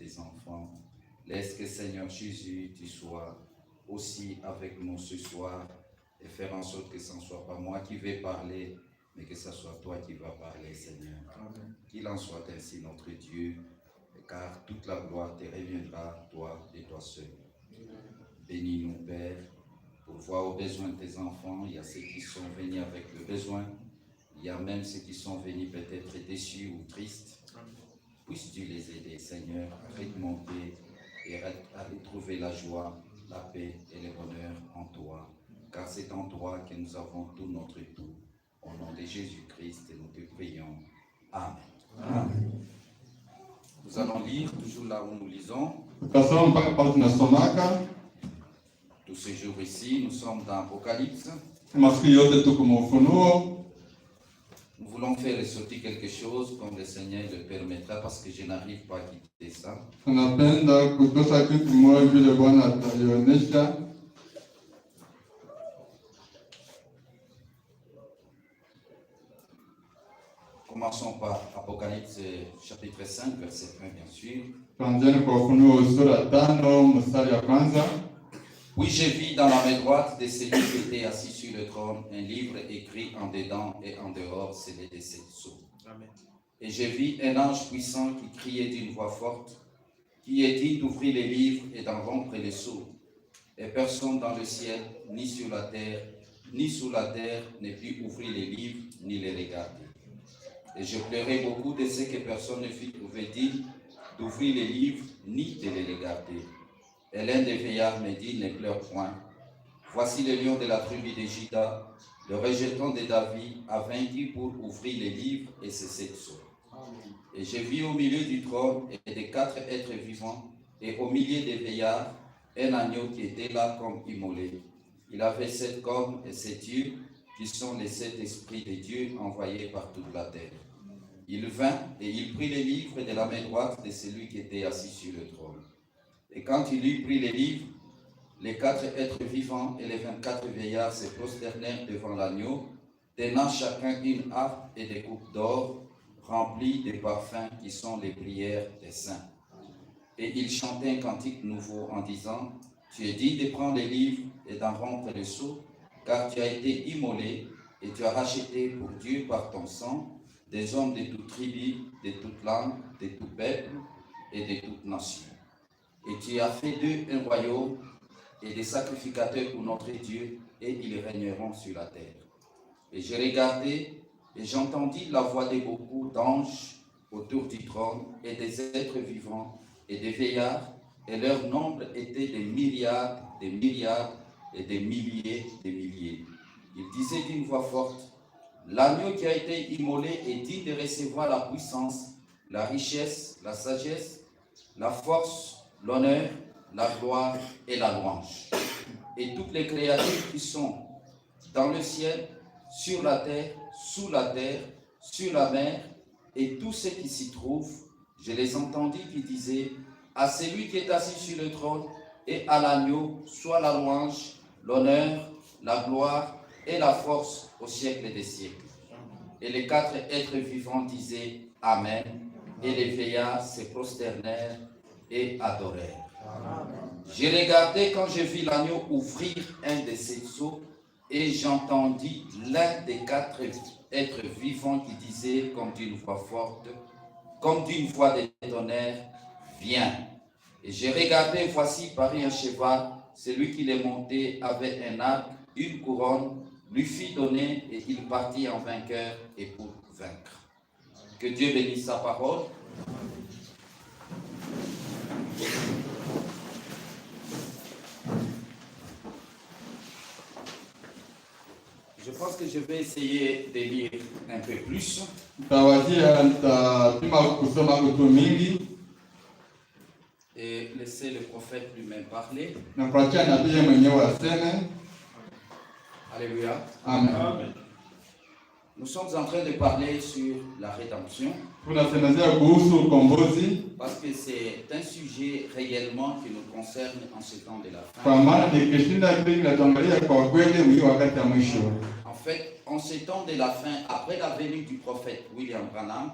tes enfants. Laisse que Seigneur Jésus, tu sois aussi avec nous ce soir et faire en sorte que ce ne soit pas moi qui vais parler, mais que ce soit toi qui vas parler, Seigneur. Amen. Qu'il en soit ainsi, notre Dieu, car toute la gloire te reviendra, toi et toi seul. Bénis-nous, Père, pour voir aux besoins de tes enfants. Il y a ceux qui sont venus avec le besoin. Il y a même ceux qui sont venus peut-être déçus ou tristes. Puisses-tu les aider, Seigneur, à remonter et à retrouver la joie, la paix et le bonheur en toi. Car c'est en toi que nous avons tout notre tout. Au nom de Jésus-Christ, nous te prions. Amen. Amen. Nous allons lire toujours là où nous lisons. Tous ces jours ici, nous sommes dans Apocalypse. Nous voulons faire ressortir quelque chose comme le Seigneur le permettra parce que je n'arrive pas à quitter ça. Commençons par Apocalypse chapitre 5, verset 1 bien sûr. Puis je vis dans la main droite de celui qui était assis sur le trône un livre écrit en dedans et en dehors, scellé de 7 sceaux. Amen. Et je vis un ange puissant qui criait d'une voix forte, qui est dit d'ouvrir les livres et d'en rompre les sceaux. Et personne dans le ciel, ni sur la terre, ni sous la terre, ne put ouvrir les livres, ni les regarder. Et je pleurais beaucoup de ce que personne ne fut trouvé digne d'ouvrir les livres, ni de les regarder. Et l'un des veillards me dit, ne pleure point. Voici le lion de la tribu de Juda, le rejeton de David, a vaincu pour ouvrir les livres et ses 7 sceaux. Et j'ai vu au milieu du trône et des 4 êtres vivants, et au milieu des veillards, un agneau qui était là comme immolé. Il avait 7 cornes et 7 yeux, qui sont les 7 esprits de Dieu envoyés par toute la terre. Il vint et il prit les livres de la main droite de celui qui était assis sur le trône. Et quand il eut pris les livres, les 4 êtres vivants et les 24 veillards se prosternèrent devant l'agneau, tenant chacun une harpe et des coupes d'or remplies de parfums qui sont les prières des saints. Et ils chantaient un cantique nouveau en disant, tu es dit de prendre les livres et d'en rompre les sceaux, car tu as été immolé et tu as racheté pour Dieu par ton sang des hommes de toute tribu, de toute langue, de tout peuple et de toute nation. Et tu as fait d'eux un royaume et des sacrificateurs pour notre Dieu, et ils régneront sur la terre. Et j'ai regardé et j'entendis la voix de beaucoup d'anges autour du trône et des êtres vivants et des veillards, et leur nombre était des milliards et des milliers de milliers. Ils disaient d'une voix forte, l'agneau qui a été immolé est digne de recevoir la puissance, la richesse, la sagesse, la force, l'honneur, la gloire et la louange. Et toutes les créatures qui sont dans le ciel, sur la terre, sous la terre, sur la mer, et tous ceux qui s'y trouvent, je les entendis qui disaient, à celui qui est assis sur le trône et à l'agneau, soit la louange, l'honneur, la gloire et la force au siècle des siècles. Et les 4 êtres vivants disaient Amen, et les veillards se prosternèrent et adorèrent. J'ai regardé quand je vis l'agneau ouvrir un de ses sceaux, et j'entendis l'un des 4 êtres vivants qui disait comme d'une voix forte, comme d'une voix de tonnerre, viens. Et j'ai regardé, voici paru un cheval, celui qui l'est monté avait un arc, une couronne, lui fit donner, et il partit en vainqueur et pour vaincre. Que Dieu bénisse sa parole. Je pense que je vais essayer de lire un peu plus. Et laisser le prophète lui-même parler. Alléluia. Amen. Amen. Nous sommes en train de parler sur la rédemption. Parce que c'est un sujet réellement qui nous concerne en ce temps de la fin. En fait, en ce temps de la fin, après la venue du prophète William Branham,